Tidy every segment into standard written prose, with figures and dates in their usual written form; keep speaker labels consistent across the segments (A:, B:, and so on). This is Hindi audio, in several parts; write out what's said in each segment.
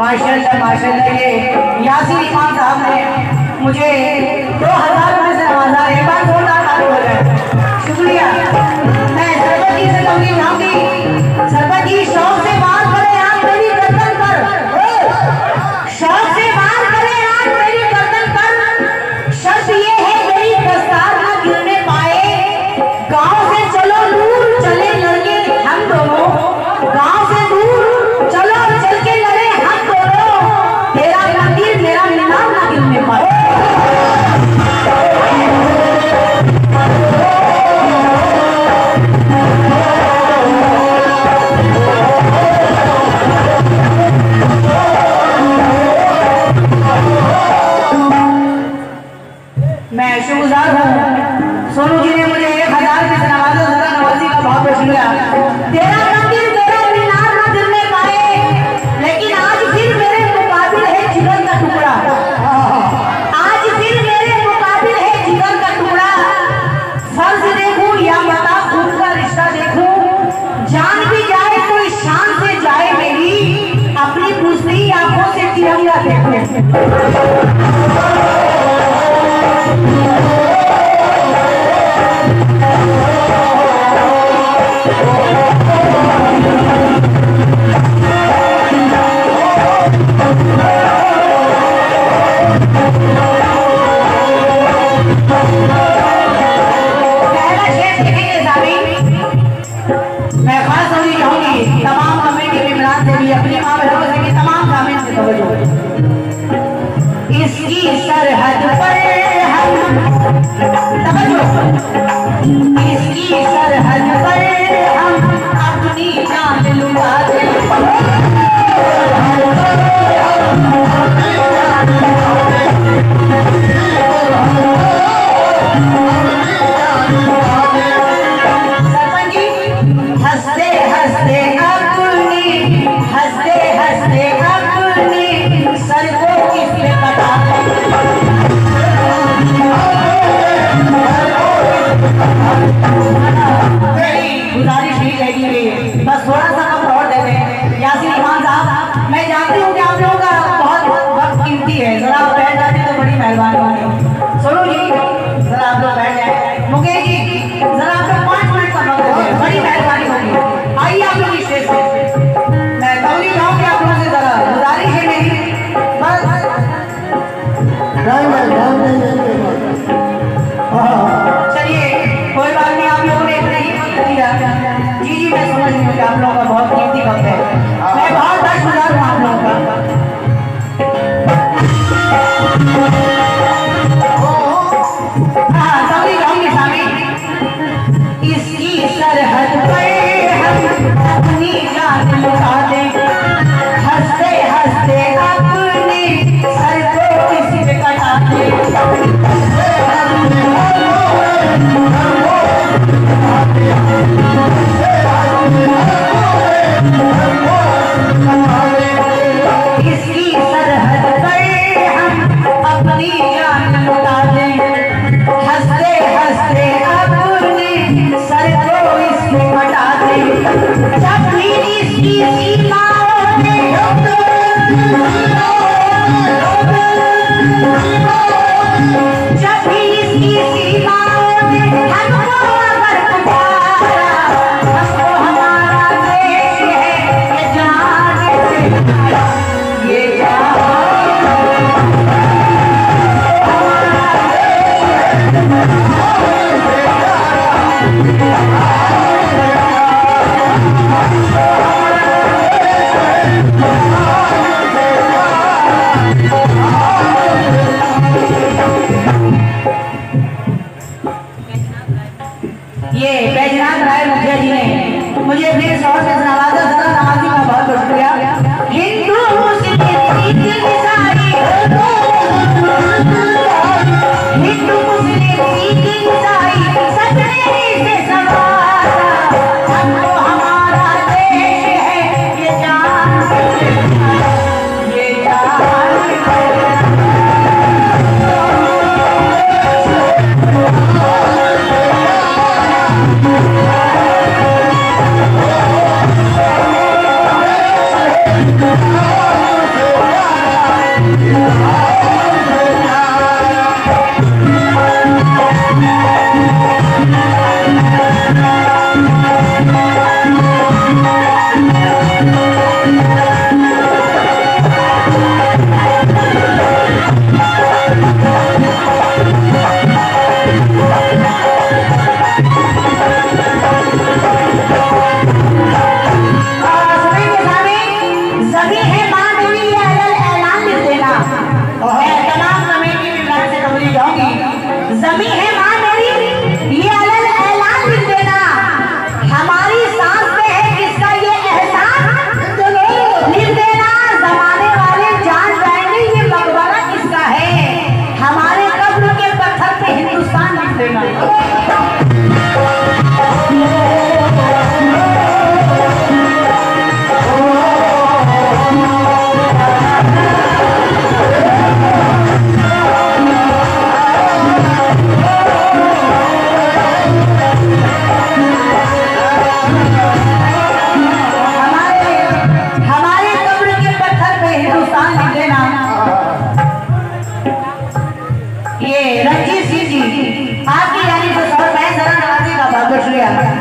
A: माशाल्लाह माशाल्लाह। ये यासीन इमाम साहब ने मुझे 2000 रुपये से नवाजा। एक बार जोरदार ताली हो जाए। शुक्रिया। मैं सरपंच जी से कहूँगी जाऊँगी, सरपंच जी शौक से बात करें आप मेरी गर्दन पर, शौक से बात करें आप मेरी गर्दन पर। शर्त ये है मेरी दस्तार न गिरने पाए। गाँव से चलो दूर चले लड़के हम दोनों, गाँव से दूर चलो चल के लड़े हम दोनों। तेरा मंदिर मेरा मीनार न गिरने पाए। मैं शुक्रगुजार हूँ सोनू जी ने मुझे 1000 की नवाजा। नवाजी का बहुत बहुत शुक्रिया। तेरा मंदिर मेरा मीनार न गिरने पाए, लेकिन आज फिर मेरे मुकाबिल है जिगर का टुकड़ा। आज फिर मेरे मुकाबिल है जिगर का टुकड़ा। फर्ज देखूं या बता खुद का रिश्ता देखूं, जान भी जाए तो इस शान से जाए मेरी, अपनी दूसरी आंखों से तिरंगा देखूं। मैं खास होनी चाहूंगी तमाम कमेटी के इमरान से भी, अपनी माँ बहनों से भी, तमाम सामिल से तवज्जो। इसकी सरहद पर हम तवज्जो, इसकी सरहद पर हम अपनी जान लुटा दें। गुजारिश ही रहेगी बस थोड़ा सा कम और दे दें।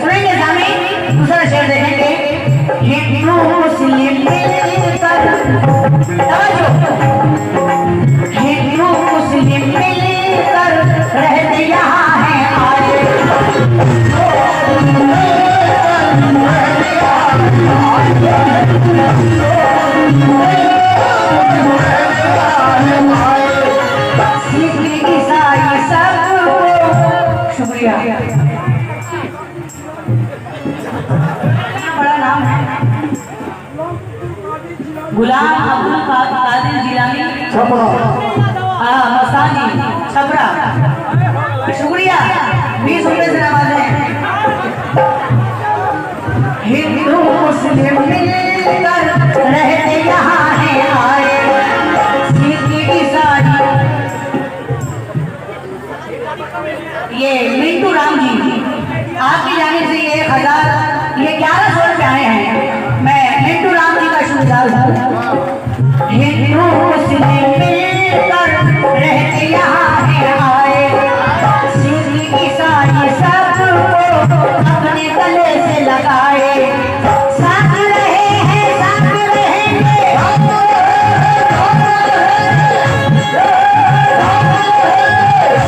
A: सुनेंगे सामने दूसरा शेर देखेंगे। हिंदू मुस्लिम मिलकर, हिंदू मुस्लिम मिलकर रहते यहाँ हैं आए। सिख ईसाई सब शुक्रिया। बड़ा नाम है गुलाम अब्दुल कादिर जिलानी मस्तानी छपरा। शुक्रिया, 20 रुपए से नवाजे। हिंदू मुस्लिम मिलकर रहते यहाँ हैं आए। सिख ईसाई ये मिंटू राम जी आपकी जाने से 1000 ये 1100 रुपये आए हैं। मैं मिंटू राम जी का शुक्रगुजार। हिंदू मुस्लिम मिलकर रहते यहाँ हैं आए। सिख ईसाई सबको अपने गले से लगाए। साथ रहे हैं साथ रहेंगे,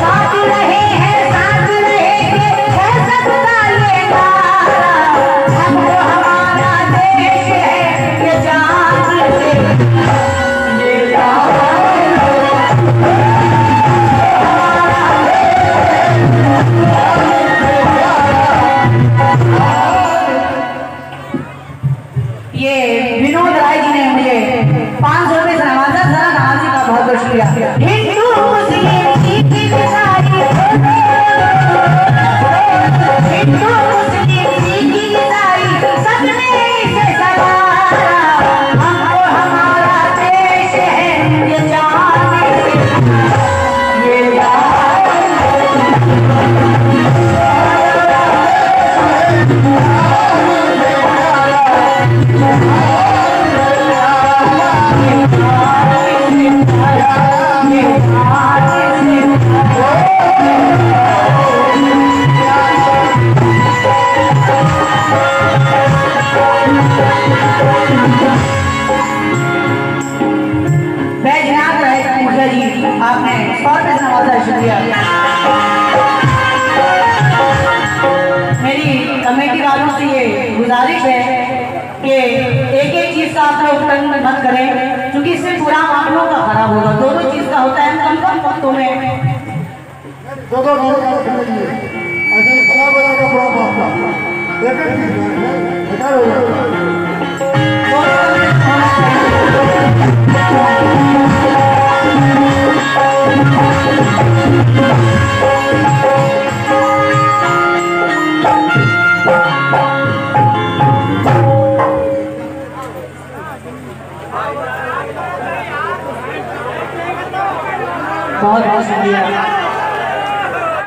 A: साथ रहे हैं साथ रहेंगे, है सबका ये नारा। हमको हमारा देश है ये जान से ये जान। ये विनोद राय जी ने मुझे 500 रुपए से नवाजा। जरा नवाजी का बहुत बहुत शुक्रिया। हिंदू मुस्लिम सिख ईसाई, हिंदू मुस्लिम सिख ईसाई सबने इसे सवारा। हमको हमारा देश है ये जान से ये जान। बैजनाथ रहे मुखिया जी, आपने 100 रुपए से नवाजा। शुक्रिया। मेरी कमेटी वालों से ये गुजारिश है कि एक एक चीज का आप लोग तंग मत करें, क्योंकि इससे पूरा आप लोगों का खराब होगा। दो चीज का होता है, कम कम वक्तों में बहुत बहुत शुक्रिया।